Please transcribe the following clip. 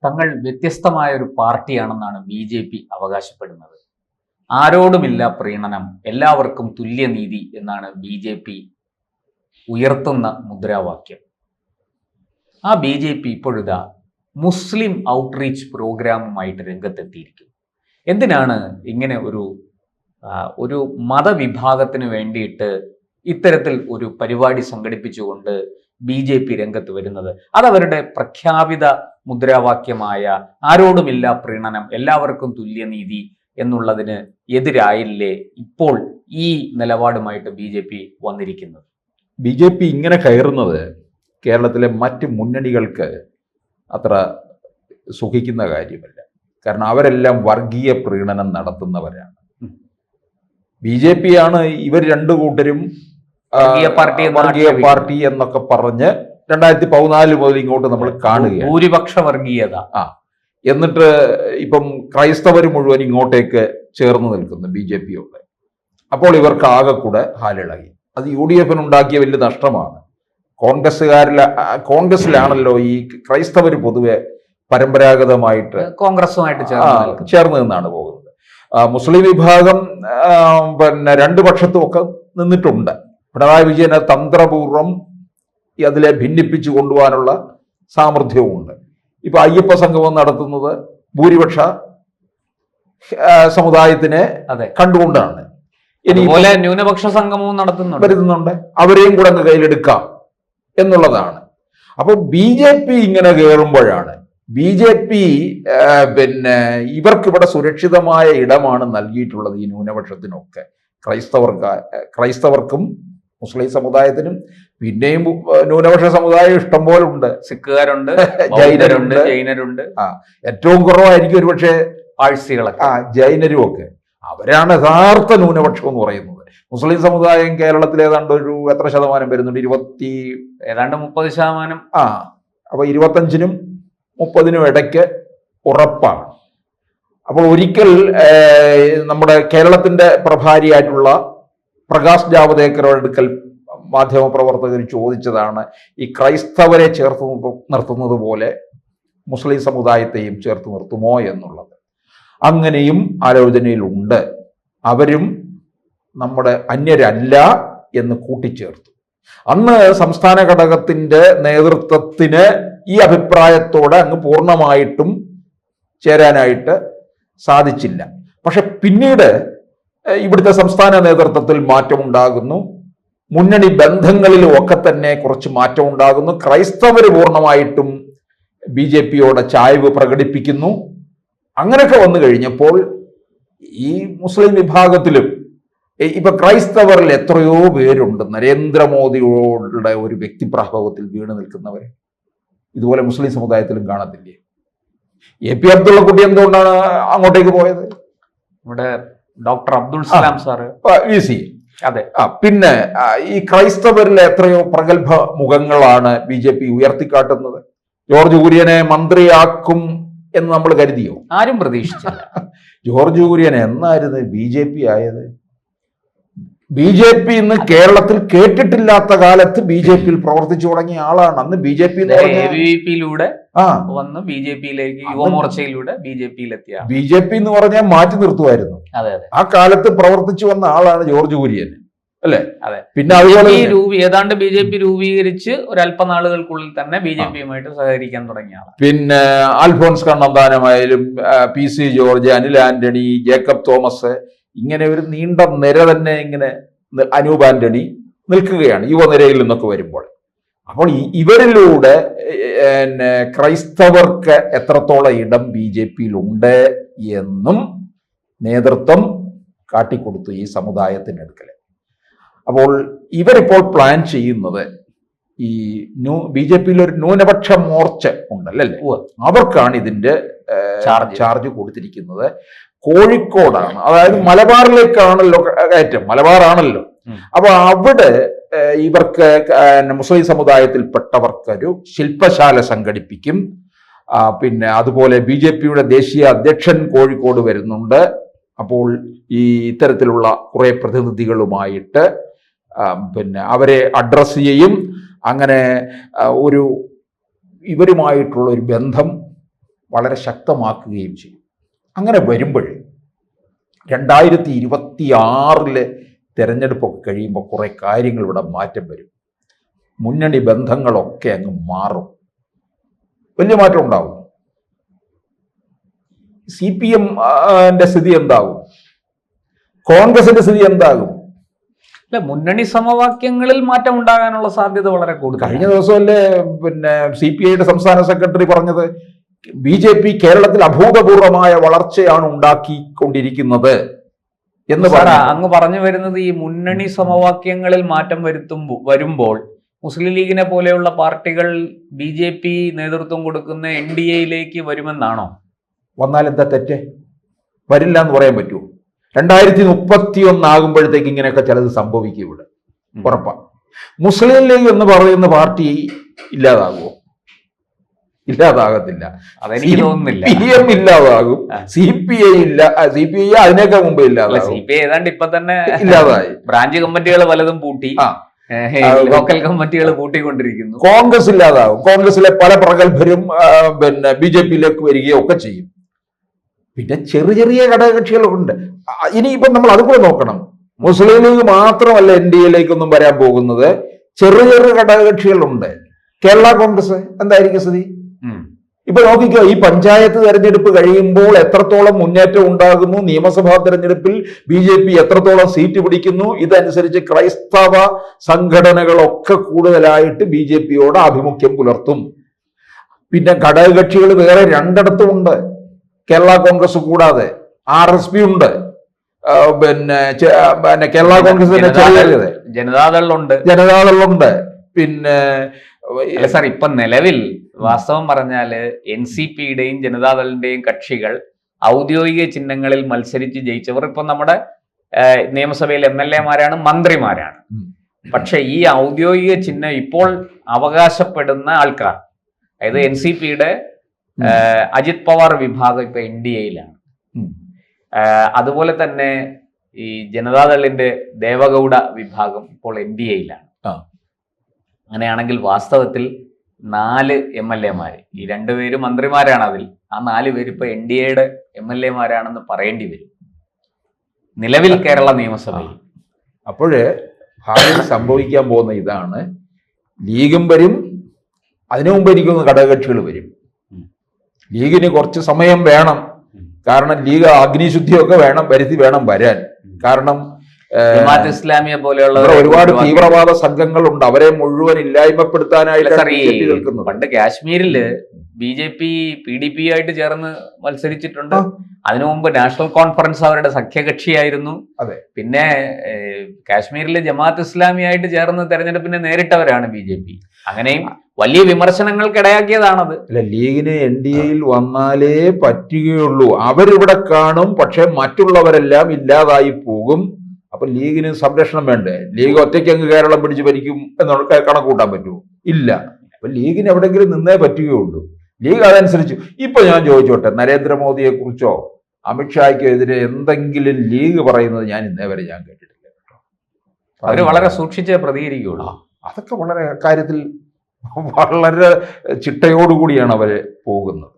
തങ്ങൾ വ്യത്യസ്തമായ ഒരു പാർട്ടിയാണെന്നാണ് BJP അവകാശപ്പെടുന്നത്. ആരോടുമില്ല പ്രീണനം, എല്ലാവർക്കും തുല്യനീതി എന്നാണ് BJP ഉയർത്തുന്ന മുദ്രാവാക്യം. ആ BJP ഇപ്പോഴിതാ മുസ്ലിം ഔട്ട്റീച്ച് പ്രോഗ്രാമുമായിട്ട് രംഗത്തെത്തിയിരിക്കുന്നു. എന്തിനാണ് ഇങ്ങനെ ഒരു മതവിഭാഗത്തിന് വേണ്ടിയിട്ട് ഇത്തരത്തിൽ ഒരു പരിപാടി സംഘടിപ്പിച്ചുകൊണ്ട് BJP രംഗത്ത് വരുന്നത്? അതവരുടെ പ്രഖ്യാപിത മുദ്രാവാക്യമായ ആരോടുമില്ല പ്രീണനം, എല്ലാവർക്കും തുല്യനീതി എന്നുള്ളതിന് എതിരായില്ലേ ഇപ്പോൾ ഈ നിലപാടുമായിട്ട് BJP വന്നിരിക്കുന്നത്? BJP ഇങ്ങനെ കയറുന്നത് കേരളത്തിലെ മറ്റ് മുന്നണികൾക്ക് അത്ര സുഖിക്കുന്ന കാര്യമല്ല. കാരണം അവരെല്ലാം വർഗീയ പ്രീണനം നടത്തുന്നവരാണ്. BJP ആണ് ഇവർ രണ്ടു കൂട്ടരും വർഗീയ പാർട്ടി എന്നൊക്കെ പറഞ്ഞ് 2014 മുതൽ ഇങ്ങോട്ട് നമ്മൾ കാണുകയാണ്. ഭൂരിപക്ഷ വർഗീയത. എന്നിട്ട് ഇപ്പം ക്രൈസ്തവർ മുഴുവൻ ഇങ്ങോട്ടേക്ക് ചേർന്ന് നിൽക്കുന്നു BJP-യോട്. അപ്പോൾ ഇവർക്ക് ആകെ കൂടെ ഹാലിളകി. അത് UDF ഉണ്ടാക്കിയ വലിയ നഷ്ടമാണ്. കോൺഗ്രസിലാണല്ലോ ഈ ക്രൈസ്തവർ പൊതുവെ പരമ്പരാഗതമായിട്ട് കോൺഗ്രസുമായിട്ട് ചേർന്ന് നിന്നാണ് പോകുന്നത്. മുസ്ലിം വിഭാഗം പിന്നെ രണ്ടു പക്ഷത്തും ഒക്കെ നിന്നിട്ടുണ്ട്. പിണറായി വിജയനെ തന്ത്രപൂർവം അതിലെ ഭിന്നിപ്പിച്ചു കൊണ്ടുപോകാനുള്ള സാമർഥ്യവുമുണ്ട്. ഇപ്പൊ അയ്യപ്പ സംഗമം നടത്തുന്നത് ഭൂരിപക്ഷ സമുദായത്തിനെ കണ്ടുകൊണ്ടാണ്. ഇനിപോലെ ന്യൂനപക്ഷ സംഗമവും വരുന്നുണ്ട്. അവരെയും കൂടെ അങ്ങ് കയ്യിലെടുക്കാം എന്നുള്ളതാണ്. അപ്പൊ BJP ഇങ്ങനെ കയറുമ്പോഴാണ് BJP പിന്നെ ഇവർക്കിവിടെ സുരക്ഷിതമായ ഇടമാണ് നൽകിയിട്ടുള്ളത്. ഈ ന്യൂനപക്ഷത്തിനൊക്കെ ക്രൈസ്തവർക്കും മുസ്ലിം സമുദായത്തിനും പിന്നെയും ന്യൂനപക്ഷ സമുദായം ഇഷ്ടം പോലെ ഉണ്ട്. സിഖുകാരുണ്ട്, ജൈനരുണ്ട്. ഏറ്റവും കുറവായിരിക്കും ഒരുപക്ഷെ പാഴ്സികളൊക്കെ, ജൈനരും ഒക്കെ. അവരാണ് യഥാർത്ഥ ന്യൂനപക്ഷം എന്ന് പറയുന്നത്. മുസ്ലിം സമുദായം കേരളത്തിൽ ഏതാണ്ട് എത്ര ശതമാനം വരുന്നുണ്ട്? 30%. അപ്പൊ 25-നും 30-നും ഇടയ്ക്ക് ഉറപ്പാണ്. അപ്പോൾ ഒരിക്കൽ നമ്മുടെ കേരളത്തിന്റെ പ്രഭാരിയായിട്ടുള്ള പ്രകാശ് ജാവദേക്കറുടെ അടുക്കൽ മാധ്യമപ്രവർത്തകർ ചോദിച്ചതാണ്, ഈ ക്രൈസ്തവരെ ചേർത്ത് നിർത്തുന്നത് പോലെ മുസ്ലിം സമുദായത്തെയും ചേർത്ത് നിർത്തുമോ എന്നുള്ളത്. അങ്ങനെയും ആലോചനയിലുണ്ട്. അവരും നമ്മുടെ അന്യരല്ല എന്ന് കൂട്ടിച്ചേർത്തു. അന്ന് സംസ്ഥാന ഘടകത്തിന്റെ നേതൃത്വത്തിന് ഈ അഭിപ്രായത്തോടെ അങ്ങ് പൂർണ്ണമായിട്ടും ചേരാനായിട്ട് സാധിച്ചില്ല. പക്ഷെ പിന്നീട് ഇവിടുത്തെ സംസ്ഥാന നേതൃത്വത്തിൽ മാറ്റമുണ്ടാകുന്നു. മുന്നണി ബന്ധങ്ങളിലും ഒക്കെ തന്നെ കുറച്ച് മാറ്റമുണ്ടാകുന്നു. ക്രൈസ്തവർ പൂർണ്ണമായിട്ടും BJP-യോടെ ചായ്വ് പ്രകടിപ്പിക്കുന്നു. അങ്ങനെയൊക്കെ വന്നു കഴിഞ്ഞപ്പോൾ ഈ മുസ്ലിം വിഭാഗത്തിലും ഇപ്പൊ ക്രൈസ്തവരിൽ എത്രയോ പേരുണ്ട് നരേന്ദ്രമോദിയോടെ ഒരു വ്യക്തിപ്രഭാവത്തിൽ വീണ് നിൽക്കുന്നവർ. ഇതുപോലെ മുസ്ലിം സമുദായത്തിലും കാണത്തില്ലേ? AP അബ്ദുള്ളക്കുട്ടി എന്തുകൊണ്ടാണ് അങ്ങോട്ടേക്ക് പോയത്? ഇവിടെ doctor Abdul Salam sir VC. അതെ. പിന്നെ ഈ ക്രൈസ്തവരിലെ എത്രയോ പ്രഗത്ഭ മുഖങ്ങളാണ് BJP ഉയർത്തിക്കാട്ടുന്നത്. ജോർജ് കുര്യനെ മന്ത്രിയാക്കും എന്ന് നമ്മൾ കരുതിയോ? ആരും പ്രതീക്ഷിച്ചില്ല. ജോർജ് കുര്യൻ എന്നായിരുന്നു BJP ആയത്? BJP ഇന്ന് കേരളത്തിൽ കേട്ടിട്ടില്ലാത്ത കാലത്ത് BJP-യിൽ പ്രവർത്തിച്ചു തുടങ്ങിയ ആളാണ്. അന്ന് ABVP-യിലൂടെ വന്ന് BJP-യിലേക്ക് യുവമോർച്ചയിലൂടെ BJP-യിലെത്തിയ BJP എന്ന് പറഞ്ഞാൽ മാറ്റി നിർത്തുമായിരുന്നു. ആ കാലത്ത് പ്രവർത്തിച്ചു വന്ന ആളാണ് ജോർജ് കുര്യൻ, അല്ലെ? പിന്നെ അതുപോലെ ഏതാണ്ട് BJP രൂപീകരിച്ച് ഒരല്പനാളുകൾക്കുള്ളിൽ തന്നെ BJP-യുമായിട്ട് സഹകരിക്കാൻ തുടങ്ങിയ ആളാണ്. പിന്നെ Alphonse കണ്ണന്താനമായാലും PC George, Anil Antony, Jacob Thomas, ഇങ്ങനെ ഒരു നീണ്ട നിര തന്നെ ഇങ്ങനെ അനൂപ് ആന്റണി നിൽക്കുകയാണ് യുവനിരയിൽ നിന്നൊക്കെ വരുമ്പോൾ. അപ്പോൾ ഇവരിലൂടെ ക്രൈസ്തവർക്ക് എത്രത്തോളം ഇടം BJP-യിലുണ്ട് എന്നും നേതൃത്വം കാട്ടിക്കൊടുത്തു ഈ സമുദായത്തിനടുക്കൽ. അപ്പോൾ ഇവരിപ്പോൾ പ്ലാൻ ചെയ്യുന്നത് ഈ BJP-യിൽ ഒരു ന്യൂനപക്ഷ മോർച്ച ഉണ്ടല്ലേ, അവർക്കാണ് ഇതിന്റെ ചാർജ് കൊടുത്തിരിക്കുന്നത്. കോഴിക്കോടാണ്, അതായത് മലബാറിലേക്കാണല്ലോ കയറ്റം, മലബാറാണല്ലോ. അപ്പൊ അവിടെ ഇവർക്ക് മുസ്ലിം സമുദായത്തിൽപ്പെട്ടവർക്കൊരു ശില്പശാല സംഘടിപ്പിക്കും. പിന്നെ അതുപോലെ BJP-യുടെ ദേശീയ അധ്യക്ഷൻ കോഴിക്കോട് വരുന്നുണ്ട്. അപ്പോൾ ഈ ഇത്തരത്തിലുള്ള കുറെ പ്രതിനിധികളുമായിട്ട് പിന്നെ അവരെ അഡ്രസ് ചെയ്യും. അങ്ങനെ ഇവരുമായിട്ടുള്ള ഒരു ബന്ധം വളരെ ശക്തമാക്കുകയും ചെയ്യും. അങ്ങനെ വരുമ്പോൾ 2026 തെരഞ്ഞെടുപ്പൊക്കെ കഴിയുമ്പോൾ കുറേ കാര്യങ്ങൾ ഇവിടെ മാറ്റം വരും. മുന്നണി ബന്ധങ്ങളൊക്കെ അങ്ങ് മാറും, വലിയ മാറ്റം ഉണ്ടാവും. CPM-ന്റെ സ്ഥിതി എന്താകും? കോൺഗ്രസിന്റെ സ്ഥിതി എന്താകും? അല്ല, മുന്നണി സമവാക്യങ്ങളിൽ മാറ്റം ഉണ്ടാകാനുള്ള സാധ്യത വളരെ കൂടുതൽ. കഴിഞ്ഞ ദിവസമല്ലേ CPI-യുടെ സംസ്ഥാന സെക്രട്ടറി പറഞ്ഞത് BJP കേരളത്തിൽ അഭൂതപൂർവമായ വളർച്ചയാണ് ഉണ്ടാക്കിക്കൊണ്ടിരിക്കുന്നത് എന്ന് അങ്ങ് പറഞ്ഞു വരുന്നത് ഈ മുന്നണി സമവാക്യങ്ങളിൽ മാറ്റം വരുമ്പോൾ മുസ്ലിം ലീഗിനെ പോലെയുള്ള പാർട്ടികൾ BJP നേതൃത്വം കൊടുക്കുന്ന NDA-യിലേക്ക് വരുമെന്നാണോ? വന്നാൽ എന്താ തെറ്റ്? വരില്ല എന്ന് പറയാൻ പറ്റുമോ? 2031 ആകുമ്പോഴത്തേക്ക് ഇങ്ങനെയൊക്കെ ചിലത് സംഭവിക്കും ഇവിടെ, ഉറപ്പാണ്. മുസ്ലിം ലീഗ് എന്ന് പറയുന്ന പാർട്ടി ഇല്ലാതാകുമോ? ഇല്ലാതാകത്തില്ല. അതെനിക്ക് തോന്നുന്നില്ല. PM ഇല്ലാതാകും, CPI ഇല്ല. CPI അതിനേക്കാൾ മുമ്പ് ഇല്ലാതാകും. CPI ഏതാണ്ട് ഇപ്പൊ തന്നെ ഇല്ലാതായി. ബ്രാഞ്ച് കമ്മിറ്റികൾ പലതും പൂട്ടി, ലോക്കൽ കമ്മിറ്റികൾ പൂട്ടിക്കൊണ്ടിരിക്കുന്നു. കോൺഗ്രസ് ഇല്ലാതാകും. കോൺഗ്രസിലെ പല പ്രഗത്ഭരും BJP-യിലേക്ക് വരികയോ ഒക്കെ ചെയ്യും. പിന്നെ ചെറിയ ചെറിയ ഘടകകക്ഷികളുണ്ട്. ഇനിയിപ്പം നമ്മൾ അതുകൂടെ നോക്കണം. മുസ്ലിം ലീഗ് മാത്രമല്ല NDA-യിലേക്കൊന്നും വരാൻ പോകുന്നത്, ചെറിയ ചെറിയ ഘടകകക്ഷികളുണ്ട്. കേരള കോൺഗ്രസ് എന്തായിരിക്കും സ്ഥിതി? ഇപ്പൊ നോക്കിക്കോ, ഈ പഞ്ചായത്ത് തെരഞ്ഞെടുപ്പ് കഴിയുമ്പോൾ എത്രത്തോളം മുന്നേറ്റം ഉണ്ടാകുന്നു, നിയമസഭാ തെരഞ്ഞെടുപ്പിൽ BJP എത്രത്തോളം സീറ്റ് പിടിക്കുന്നു, ഇതനുസരിച്ച് ക്രൈസ്തവ സംഘടനകളൊക്കെ കൂടുതലായിട്ട് BJP-യോട് ആഭിമുഖ്യം പുലർത്തും. പിന്നെ ഘടകകക്ഷികൾ വേറെ 2 ഉണ്ട്, കേരള കോൺഗ്രസ് കൂടാതെ. RSP ഉണ്ട്, പിന്നെ കേരള കോൺഗ്രസിന്റെ ജനതാദളുണ്ട്. പിന്നെ സാർ, ഇപ്പൊ നിലവിൽ വാസ്തവം പറഞ്ഞാല് NCP-യുടെയും ജനതാദളിന്റെയും കക്ഷികൾ ഔദ്യോഗിക ചിഹ്നങ്ങളിൽ മത്സരിച്ച് ജയിച്ചവർ ഇപ്പൊ നമ്മുടെ നിയമസഭയിൽ MLA-മാരാണ്, മന്ത്രിമാരാണ്. പക്ഷെ ഈ ഔദ്യോഗിക ചിഹ്നം ഇപ്പോൾ അവകാശപ്പെടുന്ന ആൾക്കാർ, അതായത് NCP-യുടെ അജിത് പവാർ വിഭാഗം ഇപ്പൊ NDA-യിലാണ്. അതുപോലെ തന്നെ ഈ ജനതാദളിന്റെ ദേവഗൌഡ വിഭാഗം ഇപ്പോൾ NDA-യിലാണ്. അങ്ങനെയാണെങ്കിൽ വാസ്തവത്തിൽ 4 MLA-മാര്, ഈ 2 പേര് മന്ത്രിമാരാണ്, അതിൽ ആ 4 പേര് ഇപ്പൊ NDA-യുടെ MLA-മാരാണെന്ന് പറയേണ്ടി വരും നിലവിൽ കേരള നിയമസഭയിൽ. അപ്പോഴ് ഭാവിയിൽ സംഭവിക്കാൻ പോകുന്ന ഇതാണ്, ലീഗും വരും, അതിനു മുമ്പ് എനിക്കൊന്ന് ഘടകകക്ഷികൾ വരും. ലീഗിന് കുറച്ച് സമയം വേണം, കാരണം ലീഗ് അഗ്നിശുദ്ധിയൊക്കെ വേണം വരാൻ. കാരണം ജമാഅത്ത് ഇസ്ലാമിയെ പോലെയുള്ള ഒരുപാട് തീവ്രവാദ സംഘങ്ങളുണ്ട്, അവരെ മുഴുവൻ ഇല്ലായ്മപ്പെടുത്താനായിട്ട്. പണ്ട് കാശ്മീരില് BJP PDP ആയിട്ട് ചേർന്ന് മത്സരിച്ചിട്ടുണ്ട്. അതിനു മുമ്പ് നാഷണൽ കോൺഫറൻസ് അവരുടെ സഖ്യകക്ഷിയായിരുന്നു. അതെ. പിന്നെ കാശ്മീരിലെ ജമാഅത്ത് ഇസ്ലാമിയായിട്ട് ചേർന്ന് തെരഞ്ഞെടുപ്പിനെ നേരിട്ടവരാണ് BJP. അങ്ങനെയും വലിയ വിമർശനങ്ങൾക്കിടയാക്കിയതാണത്. അല്ല, ലീഗിന് NDA-യിൽ വന്നാലേ പറ്റുകയുള്ളൂ. അവരിവിടെ കാണും, പക്ഷെ മറ്റുള്ളവരെല്ലാം ഇല്ലാതായി പോകും. അപ്പൊ ലീഗിന് സംരക്ഷണം വേണ്ടേ? ലീഗ് ഒറ്റയ്ക്ക് അങ്ങ് കേരളം പിടിച്ച് ഭരിക്കും എന്നുള്ള കണക്ക് കൂട്ടാൻ പറ്റുമോ? ഇല്ല. അപ്പൊ ലീഗിന് എവിടെയെങ്കിലും നിന്നേ പറ്റുകയുള്ളൂ. ലീഗ് അതനുസരിച്ച്. ഇപ്പൊ ഞാൻ ചോദിച്ചോട്ടെ, നരേന്ദ്രമോദിയെ കുറിച്ചോ അമിത്ഷായ്ക്കെതിരെ എന്തെങ്കിലും ലീഗ് പറയുന്നത് ഞാൻ ഇന്നേ വരെ കേട്ടിട്ടില്ല കേട്ടോ. അവര് വളരെ സൂക്ഷിച്ചേ പ്രതികരിക്കുകയുള്ളൂ. അതൊക്കെ വളരെ കാര്യത്തിൽ വളരെ ചിട്ടയോടുകൂടിയാണ് അവര് പോകുന്നത്.